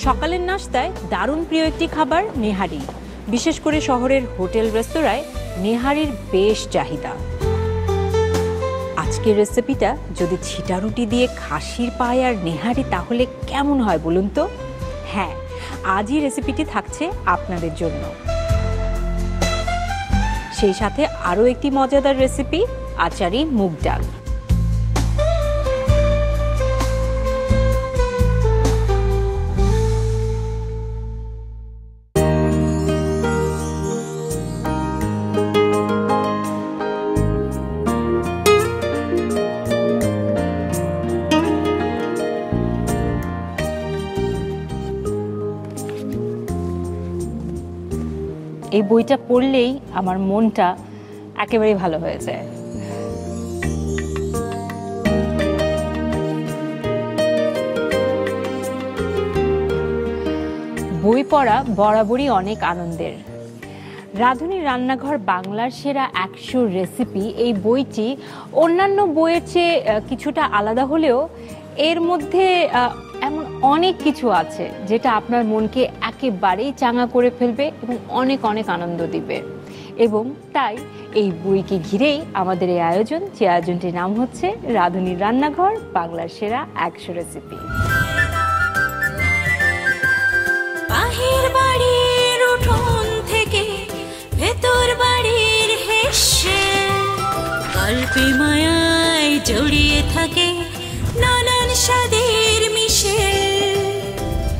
সকালের নাস্তায় দারুণ প্রিয় একটি খাবার নেহারি। বিশেষ করে শহরের হোটেল রেস্তোরাঁয় নেহারির বেশ চাহিদা। আজকের রেসিপিটা যদি ছিটা রুটি দিয়ে খাসির পায় আর নেহারি তাহলে কেমন হয় বলুন তো? হ্যাঁ, আজই রেসিপিটি থাকছে আপনাদের জন্য। সেই সাথে আরও একটি মজাদার রেসিপি, আচারি মুগ ডাল। এই বইটা পড়লেই আমার মনটা একেবারেই ভালো হয়ে যায়। বই পড়া বরাবরই অনেক আনন্দের। রাঁধুনির রান্নাঘর বাংলার সেরা 100 রেসিপি, এই বইটি অন্যান্য বইয়ের চেয়ে কিছুটা আলাদা হলেও এর মধ্যে এমন অনেক কিছু আছে যেটা আপনার মনকে একেবারেই চাঙা করে ফেলবে এবং অনেক অনেক আনন্দ দিবে। এবং তাই এই বইকে ঘিরেই আমাদের এই আয়োজন, যে আয়োজনটির নাম হচ্ছে রাঁধুনির রান্নাঘর বাংলার সেরা 100 রেসিপি। বাহির বাড়ির উঠোন থেকে ভেতর বাড়ির হেসে গল্পে মায়ায় জড়িয়ে থাকে নানান স্বাদের মিশে।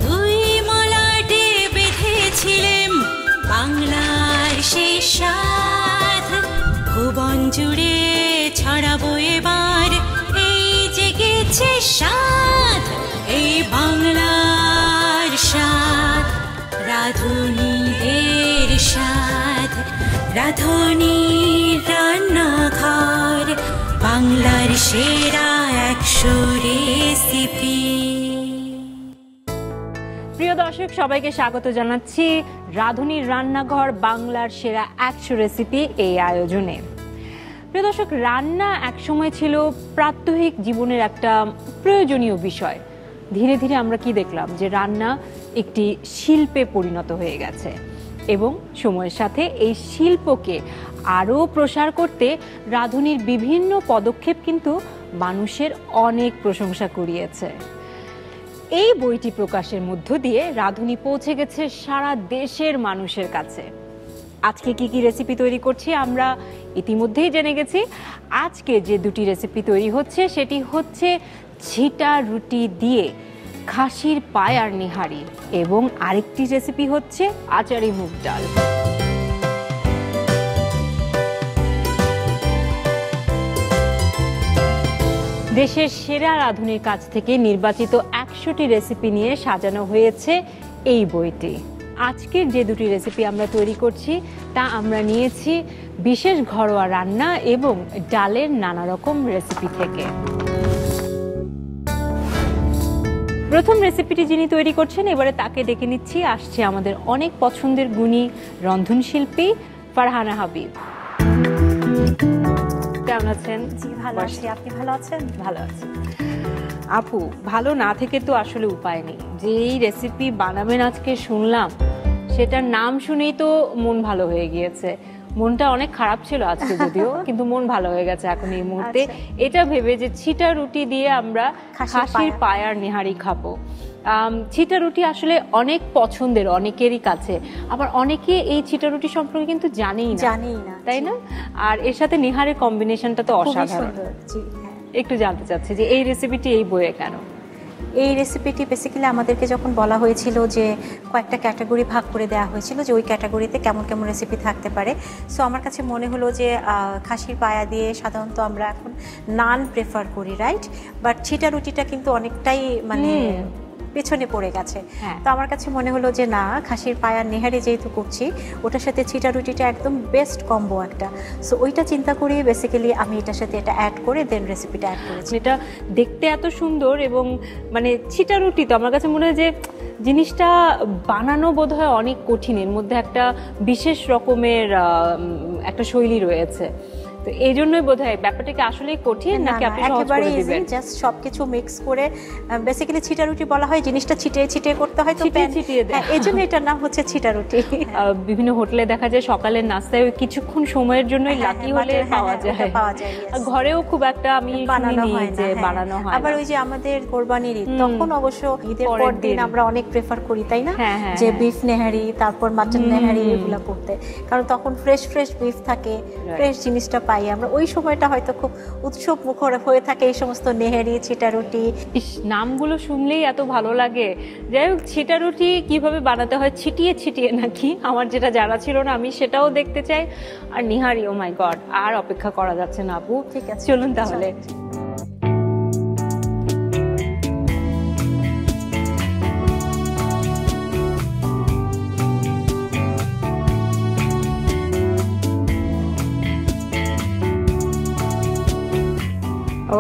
দুই মলাটে বেঁধেছিলেম বাংলার সেই স্বাদ, ভুবন জুড়ে ছড়াবো এবার এই জেগেছে স্বাদ, এই বাংলার স্বাদ, রাঁধুনিদের স্বাদ, রাঁধুনির রান্নাঘর বাংলার সেরা 100 রেসিপি। প্রিয় দর্শক, সবাইকে স্বাগত জানাচ্ছি রাঁধুনির রান্নাঘর বাংলার সেরা 100 রেসিপি এই আয়োজনে। প্রিয় দর্শক, রান্না একসময় ছিল প্রাত্যহিক জীবনের একটা প্রয়োজনীয় বিষয়। ধীরে ধীরে আমরা কি দেখলাম, যে রান্না একটি শিল্পে পরিণত হয়ে গেছে এবং সময়ের সাথে এই শিল্পকে আরও প্রসার করতে রাঁধুনির বিভিন্ন পদক্ষেপ কিন্তু মানুষের অনেক প্রশংসা কুড়িয়েছে। এই বইটি প্রকাশের মধ্য দিয়ে রাঁধুনি পৌঁছে গেছে সারা দেশের মানুষের কাছে। আজকে কি কি রেসিপি তৈরি করছি আমরা ইতিমধ্যেই জেনে গেছি। আজকে যে দুটি রেসিপি তৈরি হচ্ছে সেটি হচ্ছে ছিটা রুটি দিয়ে খাসির পায় আর নেহারি, এবং আরেকটি রেসিপি হচ্ছে আচারি মুগ ডাল। দেশের সেরা রাঁধুনির কাছ থেকে নির্বাচিত 100টি রেসিপি নিয়ে সাজানো হয়েছে এই বইটি। আজকের যে দুটি রেসিপি আমরা তৈরি করছি তা আমরা নিয়েছি বিশেষ ঘরোয়া রান্না এবং ডালের নানা রকম রেসিপি থেকে। প্রথম রেসিপিটি যিনি তৈরি করছেন, এবারে তাকে ডেকে নিচ্ছি। আসছে আমাদের অনেক পছন্দের গুণী রন্ধনশিল্পী ফারহানা হাবিব। কেমন আছেন? জি, ভালো আছি। আপনি ভালো আছেন? ভালো আছি। আপু, ভালো না থেকে তো আসলে উপায় নেই। যে এই রেসিপি বানাবেন আজকে শুনলাম, সেটার নাম শুনেই তো মন ভালো হয়ে গিয়েছে। মনটা অনেক খারাপ ছিল আজকে যদিও, কিন্তু মন ভালো হয়ে গেছে এখন এই মুহূর্তে। এটা ভেবে যে ছিটা রুটি দিয়ে আমরা খাসির পায় আর নেহারি খাবো। ছিটা রুটি আসলে অনেক পছন্দের অনেকেরই কাছে, আবার অনেকে এই ছিটা রুটি সম্পর্কে কিন্তু জানেই না, তাই না? আর এর সাথে নেহারের কম্বিনেশনটা তো অসাধারণ। একটু জানতে চাচ্ছি যে এই রেসিপিটি এই বইয়ে কেন? এই রেসিপিটি বেসিক্যালি আমাদেরকে যখন বলা হয়েছিল যে কয়েকটা ক্যাটাগরি ভাগ করে দেওয়া হয়েছিল যে ওই ক্যাটাগরিতে কেমন কেমন রেসিপি থাকতে পারে, সো আমার কাছে মনে হলো যে খাসির পায়া দিয়ে সাধারণত আমরা এখন নান প্রেফার করি, রাইট? বাট ছিটা রুটিটা কিন্তু অনেকটাই মানে পেছনে পড়ে গেছে। তো আমার কাছে মনে হলো যে না, খাসির পায়ার নেহারি যেহেতু করছি, ওটার সাথে ছিটা রুটিটা একদম বেস্ট কম্বো একটা। সো ওইটা চিন্তা করি বেসিক্যালি আমি এটার সাথে এটা অ্যাড করে দেন রেসিপিটা অ্যাড করেছি। এটা দেখতে এত সুন্দর এবং মানে ছিটা রুটি তো আমার কাছে মনে হয় যে জিনিসটা বানানো বোধহয় অনেক কঠিন। এর মধ্যে একটা বিশেষ রকমের একটা শৈলী রয়েছে। তো এই জন্যই বোধহয় ব্যাপারটা কি আসলেই কঠিন নাকি আপনি সহজ একেবারে করে ইজি, দিবেন? জাস্ট সবকিছু মিক্স করে বেসিক্যালি ছিটা রুটি বলা হয়, জিনিসটা ছিটিয়ে ছিটিয়ে করতে হয়, তো ছিটিয়ে ছিটিয়ে দেয়। এই জন্য এটার নাম হচ্ছে ছিটা রুটি। বিভিন্ন হোটেলে দেখা যায় সকালের নাস্তায় ওই কিছুক্ষণ সময়ের জন্যই লাকি হলে পাওয়া যায়। yes। আর ঘরেও খুব একটা আমি বানানো শুনিনি হয় না, যে হ্যাঁ। বানানো হয় আবার না। ওই যে আমাদের কোরবানির ঈদ, তখন অবশ্য ঈদের পরের পর দিন দিন। আমরা অনেক প্রেফার করি, তাই না, হ্যাঁ, হ্যাঁ, যে হ্যাঁ। বিফ নেহারি, তারপর মাটন নেহারি, এগুলো করতে, কারণ তখন ফ্রেশ ফ্রেশ বিফ থাকে, ফ্রেশ জিনিসটা পাই আমরা। ওই সময়টা হয়তো খুব উৎসব মুখর হয়ে থাকে এই সমস্ত নেহারি, ছিটা রুটি। ইস, নামগুলো শুনলেই এত ভালো লাগে। যাই হোক, ছিটা রুটি কিভাবে বানাতে হয়, ছিটিয়ে ছিটিয়ে নাকি, আমার যেটা জানা ছিল না, আমি সেটাও দেখতে চাই। আর নিহারি, ও মাই গড, আর অপেক্ষা করা যাচ্ছে না আপু। ঠিক আছে, চলুন তাহলে।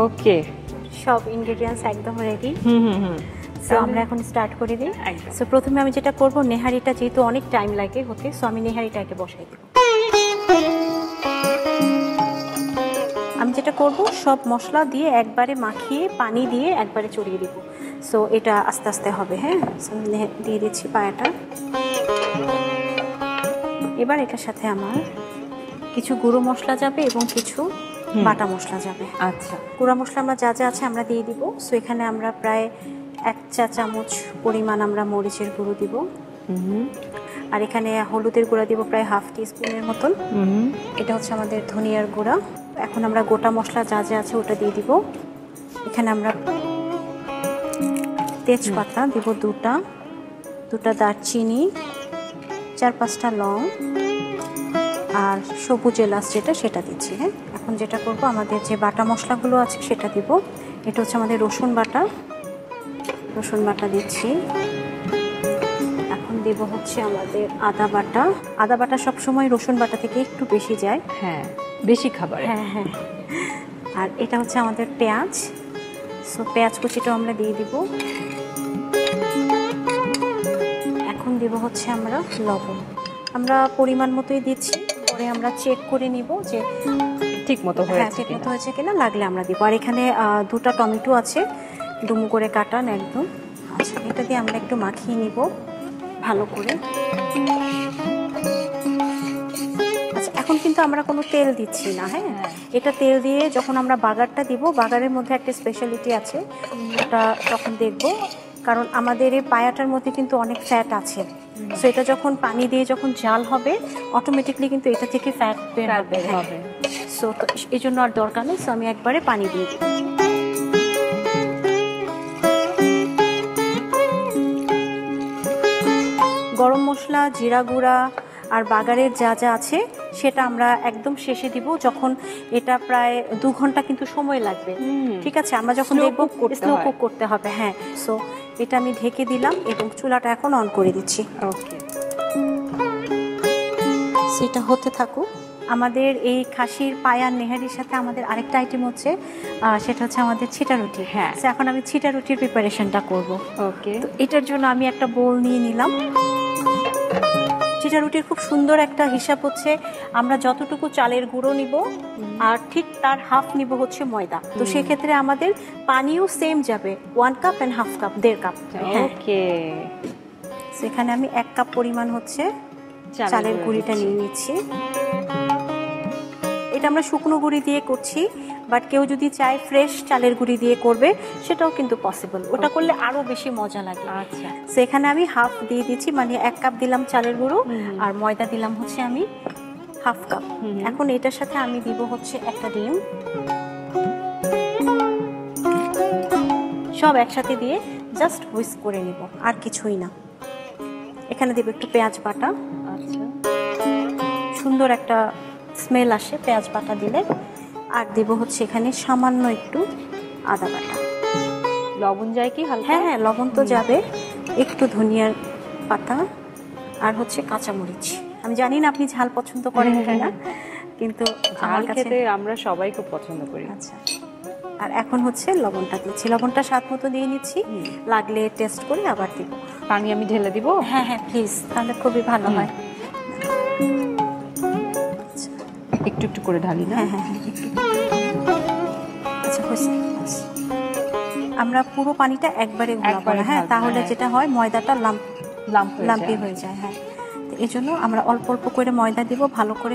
ওকে, সব ইনগ্রেডিয়েন্টস একদম রেডি। হুম। সো আমরা এখন স্টার্ট করে দিই। একদম। সো প্রথমে আমি যেটা করব, নেহারিটা যেহেতু অনেক টাইম লাগে হতে, সো আমি নেহারিটাকে বসাই দেব। আমি যেটা করব, সব মশলা দিয়ে একবারে মাখিয়ে পানি দিয়ে একবারে চড়িয়ে দিব। সো এটা আস্তে আস্তে হবে, হ্যাঁ। সো দিয়ে দিচ্ছি পায়াটা। এবার এটার সাথে আমার কিছু গুঁড়ো মশলা যাবে এবং কিছু বাটা মশলা যাবে। আচ্ছা, গুঁড়া মশলা আমরা যা যা আছে আমরা দিয়ে দিব। সো এখানে আমরা প্রায় 1 চা চামচ পরিমাণ আমরা মরিচের গুঁড়ো দিব। আর এখানে হলুদের গুঁড়া দিব প্রায় 1/2 টিস্পুনের মতন। এটা হচ্ছে আমাদের ধনিয়ার গুঁড়া। এখন আমরা গোটা মশলা যা যা আছে ওটা দিয়ে দিব। এখানে আমরা তেজপাতা দিব দুটা দারচিনি, 4-5টা লং, আর সবুজ এলাচ সেটা দিচ্ছি, হ্যাঁ। এখন যেটা করব, আমাদের যে বাটা মশলাগুলো আছে সেটা দিব। এটা হচ্ছে আমাদের রসুন বাটা দিচ্ছি। এখন দেব হচ্ছে আমাদের আদা বাটা সবসময় রসুন বাটা থেকে একটু বেশি যায়, হ্যাঁ, বেশি খাবার। হ্যাঁ। আর এটা হচ্ছে আমাদের পেঁয়াজ। সো পেঁয়াজ কুচিটাও আমরা দিয়ে দিব। এখন দেব হচ্ছে আমরা লবণ। আমরা পরিমাণ মতোই দিচ্ছি, পরে আমরা চেক করে নিব যে ঠিক মতো হয়েছে কিনা, লাগলে আমরা দিব। আর এখানে 2টা টমেটো আছে, ডুমু করে কাটান একদম। আচ্ছা, এটা দিয়ে আমরা একটু মাখিয়ে নিব ভালো করে। আচ্ছা, এখন কিন্তু আমরা কোনো তেল দিচ্ছি না, হ্যাঁ। এটা তেল দিয়ে যখন আমরা বাগারটা দিব, বাগারের মধ্যে একটা স্পেশালিটি আছে, ওটা তখন দেখব, কারণ আমাদের এই পায়াটার মধ্যে কিন্তু অনেক ফ্যাট আছে। সো এটা যখন পানি দিয়ে যখন জাল হবে, অটোমেটিকলি কিন্তু এটা থেকে ফ্যাট বের হবে। সো এই জন্য আর দরকার নেই। সো আমি একবারে পানি দিয়ে দিই। গরম মশলা, জিরা গুঁড়া আর বাগারের যা যা আছে সেটা আমরা একদম শেষে দিব, যখন এটা প্রায় 2 ঘন্টা কিন্তু সময় লাগবে, ঠিক আছে। আমরা যখন দেখব স্লো কুক করতে হবে, হ্যাঁ। সো এটা আমি ঢেকে দিলাম এবং চুলাটা এখন অন করে দিচ্ছি। ওকে, সেটা হতে থাকুক। আমাদের এই খাসির পায়ার নেহারির সাথে আমাদের আরেকটা আইটেম হচ্ছে, সেটা হচ্ছে আমাদের ছিটা রুটি। হ্যাঁ, এখন আমি ছিটা রুটির প্রিপারেশনটা করব। ওকে, তো এটার জন্য আমি একটা বোল নিয়ে নিলাম। ছিটা রুটির খুব সুন্দর একটা হিসাব হচ্ছে, আমরা যতটুকু চালের গুঁড়ো নিব আর ঠিক তার হাফ নিব হচ্ছে ময়দা। তো সেক্ষেত্রে আমাদের পানিও সেম যাবে, 1 cup and half cup, 1.5 cup. Okay, সেখানে আমি 1 কাপ পরিমাণ হচ্ছে চালের গুঁড়িটা নিয়ে নিচ্ছি। এটা আমরা শুকনো গুঁড়ি দিয়ে করছি, বাট কেউ যদি চায় ফ্রেশ চালের গুঁড়ি দিয়ে করবে, সেটাও কিন্তু পসিবল। ওটা করলে আরো বেশি মজা লাগে। আচ্ছা, সেখানে আমি হাফ দিয়ে দিচ্ছি, মানে 1 কাপ দিলাম চালের গুঁড়ো, আর ময়দা দিলাম হচ্ছে আমি হাফ কাপ। এখন এটার সাথে আমি দিব হচ্ছে একটা ডিম। সব একসাথে দিয়ে জাস্ট হুইস্ক করে নিব, আর কিছুই না। এখানে দেব একটু পেঁয়াজ বাটা। আচ্ছা, সুন্দর একটা স্মেল আসে পেঁয়াজ বাটা দিলে। আর দেব হচ্ছে এখানে সামান্য একটু আদা বাটা। লবণ যায় কি হালকা? হ্যাঁ, লবণ তো যাবে। একটু ধনিয়ার পাতা আর হচ্ছে কাঁচামরিচ। আমি জানি না আপনি ঝাল পছন্দ করেন কিনা, কিন্তু ঝাল খেতে আমরা সবাই খুব পছন্দ করি। আচ্ছা, আর এখন হচ্ছে লবণটা দিচ্ছি। লবণটা স্বাদ মতো দিয়ে নিচ্ছি, লাগলে টেস্ট করে আবার দিব। পানি আমি ঢেলে দিব? হ্যাঁ, প্লিজ, তাহলে খুবই ভালো হয়। একটু একটু করে ঢালি না? হ্যাঁ হ্যাঁ হ্যাঁ একটু। আচ্ছা হয়েছে। আমরা পুরো পানিটা একবারে ঘোরাবো না, হ্যাঁ, তাহলে যেটা হয় ময়দাটা লাম্পি হয়ে যায়। হ্যাঁ, তো এই জন্য আমরা অল্প অল্প করে ময়দা দিব, ভালো করে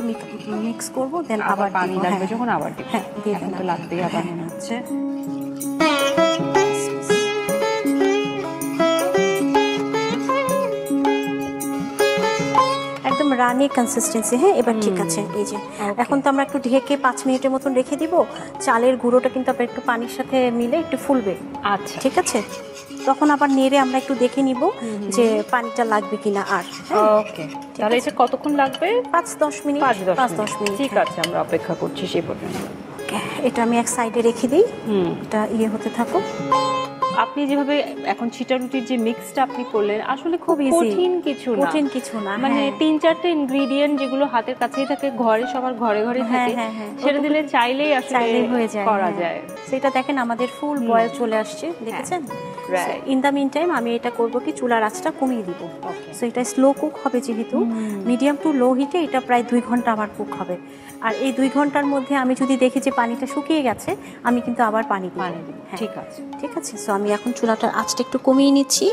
মিক্স করবো, দেন আবার পানি লাগবে যখন আবার দিব। হ্যাঁ দিয়ে দেন। তো লাগবেই, আবার মনে হচ্ছে। একদম রানি কনসিস্টেন্সি। হ্যাঁ, এবার ঠিক আছে। এই যে এখন তো আমরা একটু ঢেকে 5 মিনিটের মতন রেখে দিব। চালের গুঁড়োটা কিন্তু আবার একটু পানির সাথে মিলে একটু ফুলবে। আচ্ছা, ঠিক আছে, তখন আবার নেড়ে আমরা একটু দেখে নিব যে পানিটা লাগবে কিনা। আর ওকে, তাহলে এটা কতক্ষণ লাগবে? 5-10 মিনিট। 5-10 মিনিট, ঠিক আছে, আমরা অপেক্ষা করছি সেই পর্যন্ত। ওকে, এটা আমি এক সাইডে রেখে দিই, এটা হতে থাকুক। আপনি যেভাবে এখন চিটা রুটির যে মিক্সটা আপনি করলেন, আসলে খুব কঠিন কিছু না, মানে 3-4টে ইনগ্রেডিয়েন্ট যেগুলো হাতের কাছেই থাকে, ঘরে সবার ঘরে ঘরে থাকে, সেটা দিলে চাইলেই আসলে হয়ে যায়, করা যায়। সেটা দেখেন আমাদের ফুল বয়েল চলে আসছে, দেখেছেন? ইন দ্য মিন টাইম আমি এটা করবো কি, চুলার আঁচটা কমিয়ে দিব। সো এটা স্লো কুক হবে, যেহেতু মিডিয়াম টু লো হিটে এটা প্রায় 2 ঘন্টা আমার কুক হবে। আর এই 2 ঘন্টার মধ্যে আমি যদি দেখি যে পানিটা শুকিয়ে গেছে, আমি কিন্তু আবার পানি দিব। ঠিক আছে, ঠিক আছে। সো আমি এখন চুলাটার আঁচটা একটু কমিয়ে নিচ্ছি।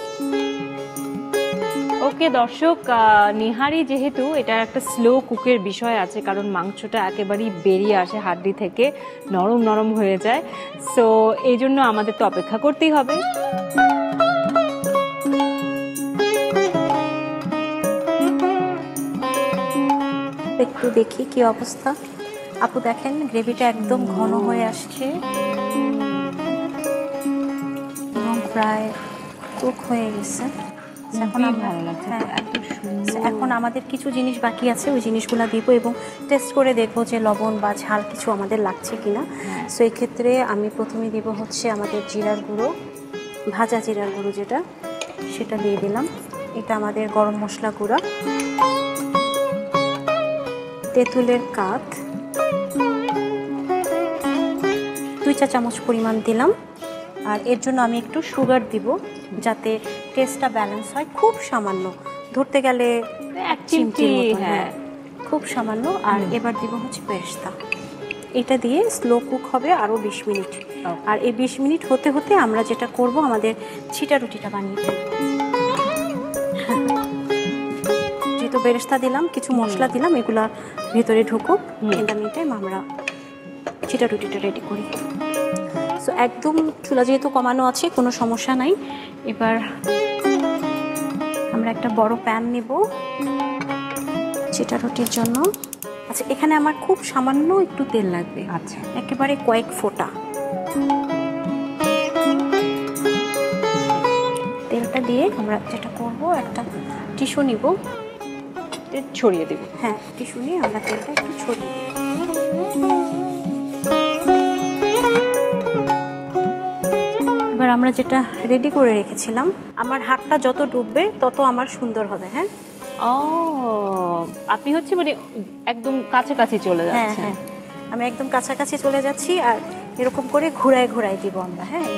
ওকে দর্শক, নিহারি যেহেতু এটা একটা স্লো কুকের বিষয় আছে, কারণ মাংসটা একেবারেই বেরিয়ে আসে হাড্ডি থেকে, নরম নরম হয়ে যায়। সো এই জন্য আমাদের তো অপেক্ষা করতেই হবে। একটু দেখি কি অবস্থা। আপু দেখেন গ্রেভিটা একদম ঘন হয়ে আসছে এবং প্রায় কুক হয়ে গেছে। এখন আমাদের কিছু জিনিস বাকি আছে, ওই জিনিসগুলো দিব এবং টেস্ট করে দেখবো যে লবণ বা ঝাল কিছু আমাদের লাগছে কিনা। সো এই ক্ষেত্রে আমি প্রথমে দিব হচ্ছে আমাদের জিরার গুঁড়ো, ভাজা জিরার গুঁড়ো যেটা, সেটা দিয়ে দিলাম। এটা আমাদের গরম মশলা গুঁড়া, তেঁতুলের কাঠ 2 চা চামচ পরিমাণ দিলাম। আর এর জন্য আমি একটু সুগার দিব, যাতে টেস্টটা ব্যালেন্স হয়। খুব সামান্য, ধরতে গেলে 1 চিমটি, হ্যাঁ খুব সামান্য। আর এবার দিব হচ্ছে পেস্তা, এটা দিয়ে স্লো কুক হবে আরও 20 মিনিট। আর এই 20 মিনিট হতে হতে আমরা যেটা করব, আমাদের ছিটা রুটিটা বানিয়ে ফেলব। যেহেতু বেরেস্তা দিলাম, কিছু মশলা দিলাম, এগুলা ভেতরে ঢুকুক। ইন দ্য মিন টাইম আমরা ছিটা রুটিটা রেডি করি। সো একদম চুলা যেহেতু কমানো আছে, কোনো সমস্যা নাই। এবার আমরা একটা বড় প্যান নেব চিটা রুটির জন্য। আচ্ছা, এখানে আমার খুব সামান্য একটু তেল লাগবে। আচ্ছা, একেবারে কয়েক ফোঁটা তেলটা দিয়ে আমরা যেটা করব, একটা টিস্যু নিব, ছড়িয়ে দেব। হ্যাঁ, টিস্যু নিয়ে আমরা তেলটা একটু ছড়িয়ে দেব। এবার আমরা যেটা রেডি করে রেখেছিলাম, আমার হাতটা যত ডুববে তত আমার সুন্দর হবে। হ্যাঁ, ও আপনি হচ্ছে মানে একদম কাছাকাছি চলে যাচ্ছেন। হ্যাঁ, আমি একদম কাছাকাছি চলে যাচ্ছি। আর এরকম করে ঘুরায় ঘুরায় দিব আমরা। হ্যাঁ,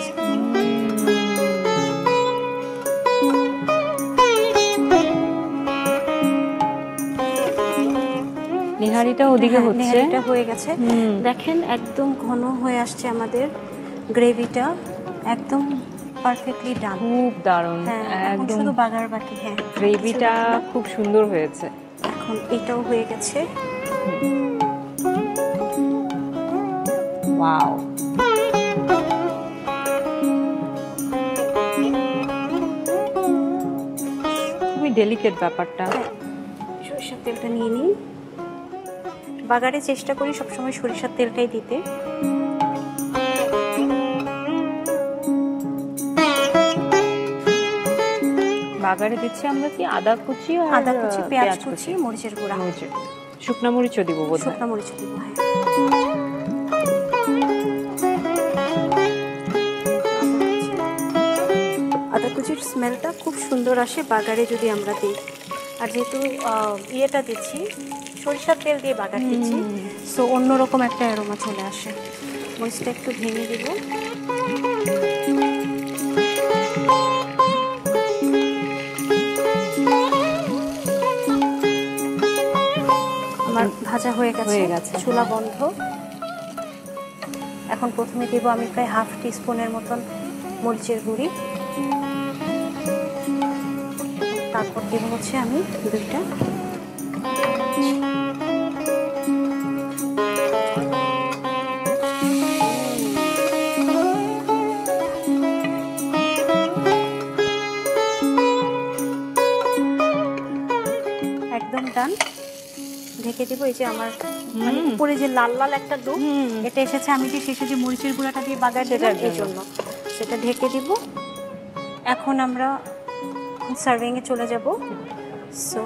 নিহারিটা ওদিকে হচ্ছে, নিহারিটা হয়ে গেছে। দেখেন একদম ঘন হয়ে আসছে আমাদের গ্রেভিটা, একদম পারফেক্টলি ডান। খুব দারুণ, একদম শুধু বাগার বাকি। হ্যাঁ, গ্রেভিটা খুব সুন্দর হয়েছে। এখন এটাও হয়ে গেছে। ওয়াও, খুবই ডেলিকেট ব্যাপারটা। সরিষার তেলটা নিয়ে নিই। বাগারে চেষ্টা করি সবসময় সরিষার তেলটাই দিতে। বাগারে দিচ্ছি আমরা কি আদা কুচি, পেঁয়াজ কুচি, মরিচের গুঁড়া, শুকনা মরিচও দিব, শুকনা মরিচ দিব। আদা কুচির স্মেলটা খুব সুন্দর আসে বাগারে যদি আমরা দিই। আর যেহেতু ইয়েটা দিচ্ছি, সরিষার তেল দিয়ে বাগার দিচ্ছি, সো অন্যরকম একটা অ্যারোমা চলে আসে। মরিচটা একটু ভেঙে দিব। আমার ভাজা হয়ে গেছে, হয়ে গেছে। চুলা বন্ধ। এখন প্রথমে দেব আমি প্রায় হাফ টিস্পুনের মতন মরিচের গুঁড়ি, তারপর দেব হচ্ছে আমি 2টা একদম ডান। ঢেকে দিব। এই যে আমার মানে উপরে যে লাল লাল একটা ডো এটা এসেছে, আমি যে শেষে যে মরিচের গুঁড়াটা দিয়ে বাগার দিলাম এই জন্য সেটা ঢেকে দিব। এখন আমরা সার্ভিং এ চলে যাব। সো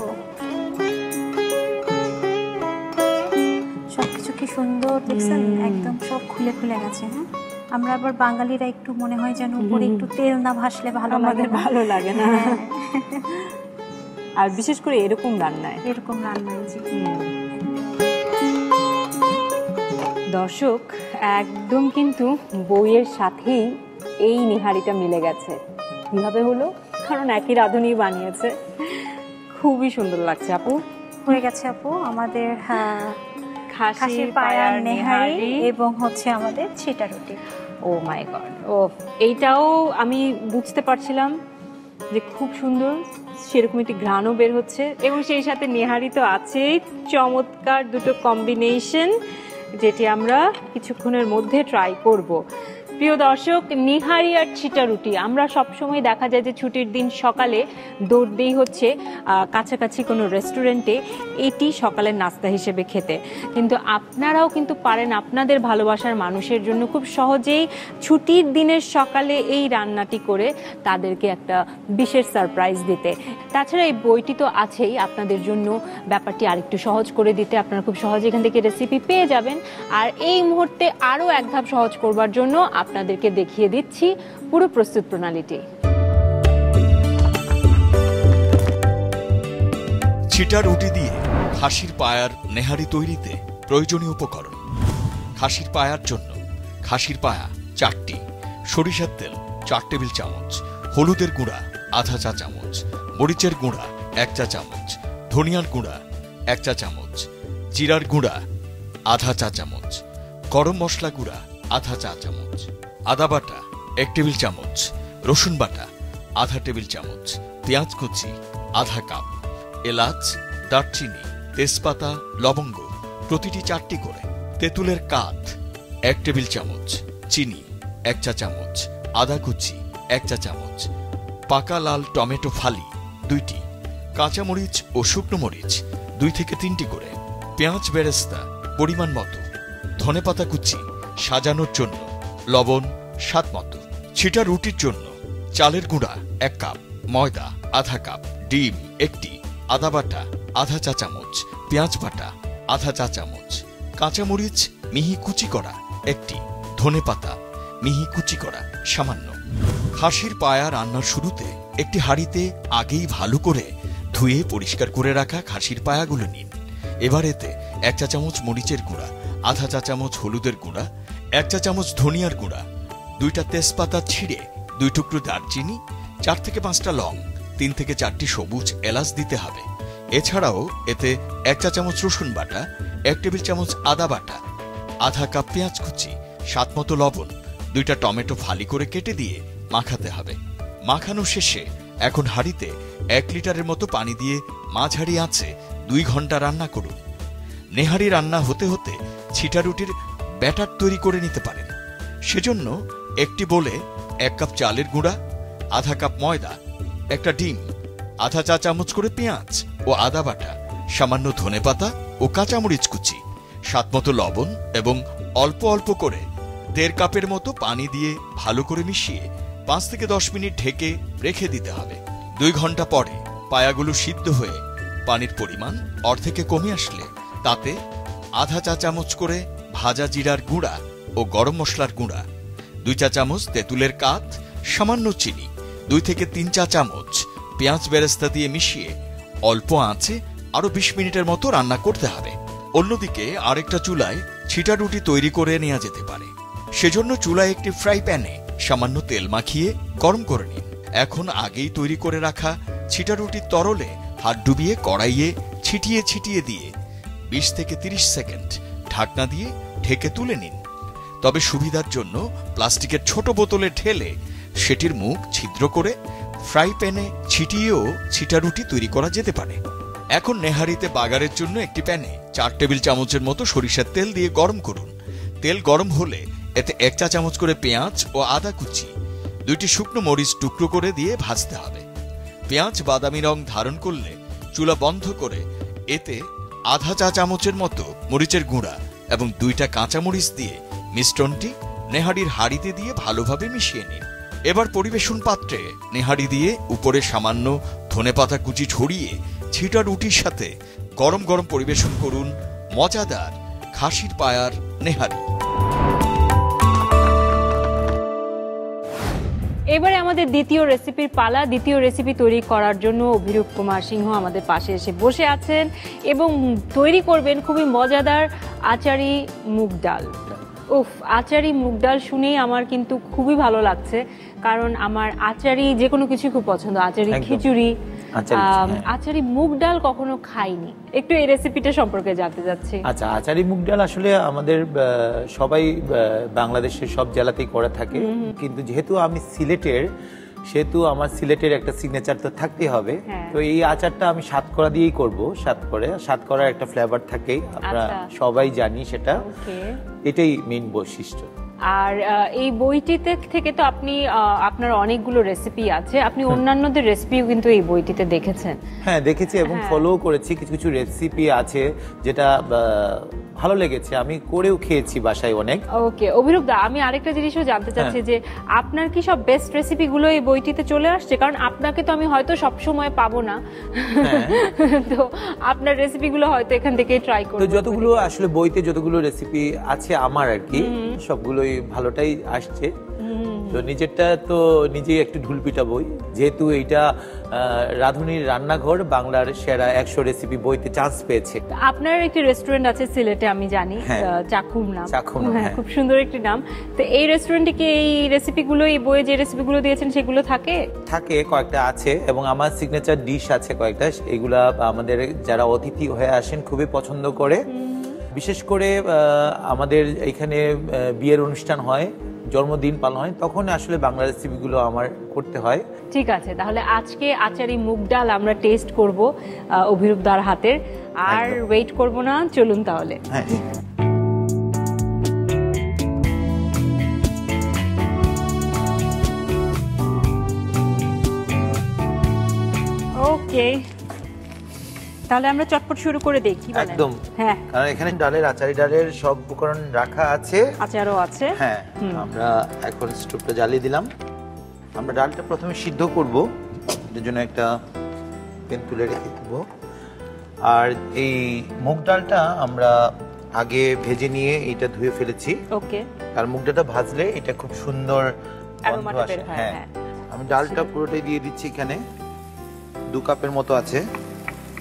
সবকিছু কি সুন্দর দেখছেন, একদম সব খুলে খুলে গেছে। হ্যাঁ, আমরা আবার বাঙালিরা একটু মনে হয় যেন উপরে একটু তেল না ভাসলে ভালো লাগে না। আর বিশেষ করে এরকম রান্নায় জি। দর্শক, একদম কিন্তু বইয়ের সাথেই এই নিহারিটা মিলে গেছে। কিভাবে হলো? কারণ একই রাঁধুনি বানিয়েছে। খুবই সুন্দর লাগছে আপু। হয়ে গেছে আপু আমাদের খাসির পায়ার নেহারি এবং হচ্ছে আমাদের ছিটা রুটি। ও মাই গড, ও এইটাও আমি বুঝতে পারছিলাম যে খুব সুন্দর, সেরকম একটি ঘ্রাণও বের হচ্ছে এবং সেই সাথে নেহারি তো আছেই। চমৎকার দুটো কম্বিনেশন, যেটি আমরা কিছুক্ষণের মধ্যে ট্রাই করব। প্রিয় দর্শক, নিহারি আর ছিটা রুটি আমরা সবসময় দেখা যায় যে ছুটির দিন সকালে দৌড় দিই হচ্ছে কাছাকাছি কোনো রেস্টুরেন্টে এটি সকালের নাস্তা হিসেবে খেতে। কিন্তু আপনারাও কিন্তু পারেন আপনাদের ভালোবাসার মানুষের জন্য খুব সহজেই ছুটির দিনের সকালে এই রান্নাটি করে তাদেরকে একটা বিশেষ সারপ্রাইজ দিতে। তাছাড়া এই বইটি তো আছেই আপনাদের জন্য ব্যাপারটি আরেকটু সহজ করে দিতে। আপনারা খুব সহজে এখান থেকে রেসিপি পেয়ে যাবেন। আর এই মুহূর্তে আরও এক ধাপ সহজ করবার জন্য আপনাদেরকে দেখিয়ে দিচ্ছি পুরো প্রস্তুত প্রণালীটি। ছিটা রুটি দিয়ে খাসির পায়ার নেহারি তৈরিতে প্রয়োজনীয় উপকরণ: খাসির পায়ার জন্য খাসির পায়া 4টি, সরিষার তেল 4 টেবিল চামচ, হলুদের গুঁড়া আধা চা চামচ, মরিচের গুঁড়া 1 চা চামচ, ধনিয়ার গুঁড়া 1 চা চামচ, জিরার গুঁড়া আধা চা চামচ, গরম মশলা গুঁড়া আধা চা চামচ, আদা বাটা 1 টেবিল চামচ, রসুন বাটা আধা টেবিল চামচ, পেঁয়াজ কুচি আধা কাপ, এলাচ, দারচিনি, তেজপাতা, লবঙ্গ প্রতিটি 4টি করে, তেঁতুলের কাঠ 1 টেবিল চামচ, চিনি 1 চা চামচ, আদা কুচি 1 চা চামচ, পাকা লাল টমেটো ফালি 2টি, কাঁচামরিচ ও শুকনো মরিচ 2 থেকে 3টি করে, পেঁয়াজ বেরেস্তা পরিমাণ মতো, ধনেপাতা কুচি সাজানোর জন্য, লবণ স্বাদ মতো। ছিটা রুটির জন্য চালের গুঁড়া 1 কাপ, ময়দা আধা কাপ, ডিম 1টি, আদা বাটা আধা চা চামচ, পেঁয়াজ বাটা আধা চা চামচ, কাঁচামরিচ মিহি কুচি করা 1টি, ধনেপাতা মিহি কুচি করা সামান্য। খাসির পায়া রান্নার শুরুতে একটি হাঁড়িতে আগেই ভালো করে ধুয়ে পরিষ্কার করে রাখা খাসির পায়াগুলো নিন। এবার এতে 1 চা চামচ মরিচের গুঁড়া, আধা চা চামচ হলুদের গুঁড়া, 1 চা চামচ ধনিয়ার গুঁড়া, 2টা তেজপাতা ছিঁড়ে, 2 টুকরো দারচিনি, 4 থেকে 5টা লং, 3 থেকে 4টি সবুজ এলাচ দিতে হবে। এছাড়াও এতে 1 চা চামচ রসুন বাটা, 1 টেবিল চামচ আদা বাটা, আধা কাপ পেঁয়াজ কুচি, স্বাদ মতো লবণ, 2টা টমেটো ফালি করে কেটে দিয়ে মাখাতে হবে। মাখানো শেষে এখন হাঁড়িতে 1 লিটারের মতো পানি দিয়ে মাঝারি আঁচে 2 ঘন্টা রান্না করুন। নেহারি রান্না হতে হতে ছিটা রুটির ব্যাটার তৈরি করে নিতে পারেন। সেজন্য একটি বোলে 1 কাপ চালের গুঁড়া, আধা কাপ ময়দা, 1টা ডিম, আধা চা চামচ করে পেঁয়াজ ও আদা বাটা, সামান্য ধনেপাতা ও কাঁচামরিচ কুচি, স্বাদমতো লবণ এবং অল্প অল্প করে 1.5 কাপের মতো পানি দিয়ে ভালো করে মিশিয়ে 5 থেকে 10 মিনিট ঢেকে রেখে দিতে হবে। 2 ঘন্টা পরে পায়াগুলো সিদ্ধ হয়ে পানির পরিমাণ অর্ধেকে কমে আসলে তাতে আধা চা চামচ করে ভাজা জিরার গুঁড়া ও গরম মশলার গুঁড়া, 2 চা চামচ তেঁতুলের কাঠ, সামান্য চিনি, 2 থেকে 3 চা চামচ পেঁয়াজ বেরেস্তা দিয়ে মিশিয়ে অল্প আঁচে আরো 20 মিনিটের মতো রান্না করতে হবে। অন্যদিকে আরেকটা চুলায় ছিটা রুটি তৈরি করে নেওয়া যেতে পারে। সেজন্য চুলায় একটি ফ্রাই প্যানে সামান্য তেল মাখিয়ে গরম করে নিন। এখন আগেই তৈরি করে রাখা ছিটা রুটির তরলে হাত ডুবিয়ে কড়াইয়ে ছিটিয়ে ছিটিয়ে দিয়ে 20 থেকে 30 সেকেন্ড ঢাকনা দিয়ে ঢেকে তুলে নিন। তবে সুবিধার জন্য প্লাস্টিকের ছোট বোতলে ঢেলে সেটির মুখ ছিদ্র করে ফ্রাই প্যানে ছিটিয়েও ছিটারুটি তৈরি করা যেতে পারে। এখন নেহারিতে বাগারের জন্য একটি প্যানে 4 টেবিল চামচের মতো সরিষার তেল দিয়ে গরম করুন। তেল গরম হলে এতে 1 চা চামচ করে পেঁয়াজ ও আদা কুচি, 2টি শুকনো মরিচ টুকরো করে দিয়ে ভাজতে হবে। পেঁয়াজ বাদামি রং ধারণ করলে চুলা বন্ধ করে এতে আধা চা চামচের মতো মরিচের গুঁড়া এবং 2টা কাঁচা মরিচ দিয়ে মিশ্রণটি নেহারির হাঁড়িতে দিয়ে ভালোভাবে মিশিয়ে নিন। এবার পরিবেশন পাত্রে নেহারি দিয়ে উপরে সামান্য ধনেপাতা কুচি ছড়িয়ে ছিটা রুটির সাথে গরম গরম পরিবেশন করুন মজাদার খাসির পায়ার নেহারি। এবারে আমাদের দ্বিতীয় রেসিপির পালা। দ্বিতীয় রেসিপি তৈরি করার জন্য অভিরূপ কুমার সিংহ আমাদের পাশে এসে বসে আছেন এবং তৈরি করবেন খুবই মজাদার আচারি মুগ ডাল। উফ, আচারি মুগ ডাল শুনেই আমার কিন্তু খুবই ভালো লাগছে, কারণ আমার আচারি যে কোনো কিছু খুব পছন্দ। আচারি খিচুড়ি, আচারি মুগ ডাল কখনো খাইনি। একটু এই রেসিপিটা সম্পর্কে জানতে চাচ্ছি। আচ্ছা, আচারি মুগ ডাল আসলে আমাদের সবাই বাংলাদেশের সব জেলাতেই করে থাকে, কিন্তু যেহেতু আমি সিলেটের, সেহেতু আমার সিলেটের একটা সিগনেচার তো থাকতেই হবে। তো এই আচারটা আমি সাতকরা দিয়েই করব। সাতকরার একটা ফ্লেভার থাকে, আমরা সবাই জানি সেটা, এটাই মেইন বৈশিষ্ট্য। আর এই বইটিতে থেকে তো আপনি আপনার অনেকগুলো রেসিপি আছে, আপনি অন্যান্যদের রেসিপিও কিন্তু এই বইটিতে দেখেছেন। হ্যাঁ, দেখেছি এবং ফলো করেছি। কিছু কিছু রেসিপি আছে যেটা ভালো লেগেছে, আমি করেও খেয়েছি বাসায় অনেক। ওকে অভিরূপ দা, আমি আরেকটা জিনিসও জানতে চাচ্ছি যে আপনার কি সব বেস্ট রেসিপিগুলো এই বইটিতে চলে আসছে? কারণ আপনাকে তো আমি হয়তো সব সময় পাবো না, তো আপনার রেসিপিগুলো হয়তো এখান থেকে ট্রাই করব। তো যতগুলো আসলে বইতে যতগুলো রেসিপি আছে আমার আর কি, সবগুলোই ভালোটাই আসছে। তো নিজেরটা তো নিজেই একটু ঢুলপিটা বই, যেহেতু এইটা রাঁধুনির রান্নাঘর বাংলার সেরা 100 রেসিপি বইতে চান্স পেয়েছে। আপনার একটি রেস্টুরেন্ট আছে সিলেটে, আমি জানি, চাকুম নাম, খুব সুন্দর একটি নাম। তো এই রেস্টুরেন্টে কি এই রেসিপিগুলো, এই বইয়ে যে রেসিপিগুলো দিয়েছেন সেগুলো থাকে? কয়েকটা আছে এবং আমার সিগনেচার ডিশ আছে কয়েকটা। এগুলা আমাদের যারা অতিথি হয়ে আসেন খুবই পছন্দ করে। বিশেষ করে আমাদের এখানে বিয়ের অনুষ্ঠান হয়, জন্মদিন পালন হয়, তখন আসলে বাংলা রেসিপিগুলো আমার করতে হয়। ঠিক আছে, তাহলে আজকে আচারি মুগ ডাল আমরা টেস্ট করব অভিরূপ দার হাতের। আর ওয়েট করব না, চলুন তাহলে। ওকে, তাহলে আমরা চটপট শুরু করে দেখি। একদম, হ্যাঁ, কারণ এখানে আচারি ডালের সব উপকরণ রাখা আছে, আচারও আছে। হ্যাঁ, আমরা এখন স্টোভটা জ্বালিয়ে দিলাম। আমরা ডালটা প্রথমে সিদ্ধ করব, এর জন্য একটা প্যান তুলে রেখে দেব। আর এই মুগ ডালটা আমরা আগে ভেজে নিয়ে এটা ধুয়ে ফেলেছি। ওকে, আর মুগ ডালটা ভাজলে এটা খুব সুন্দর গন্ধ আসে। হ্যাঁ, আমি ডালটা পুরোটাই দিয়ে দিচ্ছি এখানে। 2 কাপের মতো আছে।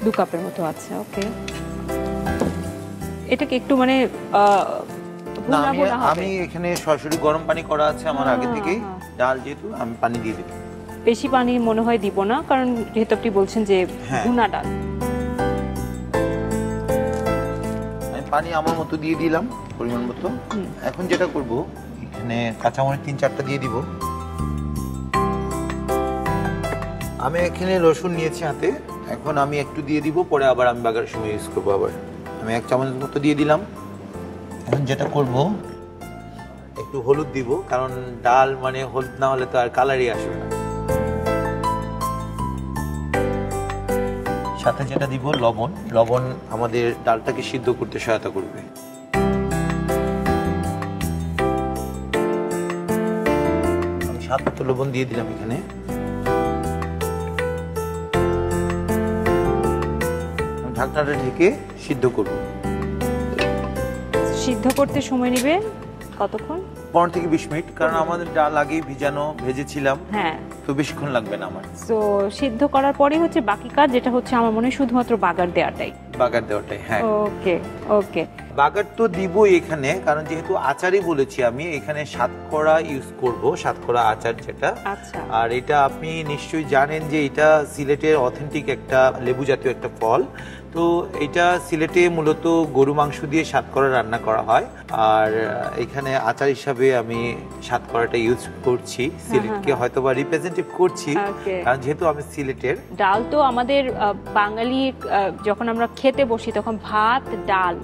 2 কাপের মতো আছে। ওকে, এটাকে একটু মানে আমি এখানে সরাসরি গরম পানি করা আছে আমার আগে থেকেই। ডাল যেহেতু আমি পানি দিয়ে দেব। বেশি পানি মনে হয় দিব না, কারণ যেহেতু আপনি বলছেন যে ভুনা ডাল। আমি পানি আমার মতো দিয়ে দিলাম পরিমাণ মতো। এখন যেটা করব, এখানে কাঁচামরিচ 3-4টা দিয়ে দিব। আমি এখানে রসুন নিয়েছি হাতে, এখন আমি একটু দিয়ে দিব, পরে আবার আমি বাগারের সময় ইউজ করবো। আবার আমি 1 চামচ মতো দিয়ে দিলাম। এখন যেটা করব, একটু হলুদ দিব, কারণ ডাল মানে হলুদ না হলে তো আর কালারই আসবে না। সাথে যেটা দিব লবণ। লবণ আমাদের ডালটাকে সিদ্ধ করতে সহায়তা করবে। আমি স্বাদ মতো লবণ দিয়ে দিলাম এখানে। ঢাকনাটা ঢেকে সিদ্ধ করব। সিদ্ধ করতে সময় নেবে কতক্ষণ? 15 থেকে 20 মিনিট, কারণ আমাদের ডাল আগেই ভেজেছিলাম। হ্যাঁ, তো বেশিক্ষণ লাগবে না আমার। তো সিদ্ধ করার পরেই হচ্ছে বাকি কাজ, যেটা হচ্ছে আমার মনে হয় শুধুমাত্র বাগার দেওয়াটাই। হ্যাঁ। ওকে ওকে, বাগার তো দিবই এখানে, কারণ যেহেতু আচারই বলেছি আমি, এখানে সাতকরা ইউজ করব, সাতকরা আচার যেটা। আচ্ছা। আর এটা আপনি নিশ্চয়ই জানেন যে এটা সিলেটের অথেন্টিক একটা লেবু জাতীয় একটা ফল। তো এটা সিলেটে মূলত গরু মাংস দিয়ে সাতকরা রান্না করা হয়, আর এখানে আচার হিসাবে আমি সাতকরাটা ইউজ করছি, সিলেটকে হয়তো বা রিপ্রেজেন্টেটিভ করছি, কারণ যেহেতু আমি সিলেটের। ডাল তো আমাদের বাঙালি যখন আমরা খেতে বসি তখন ভাত ডাল,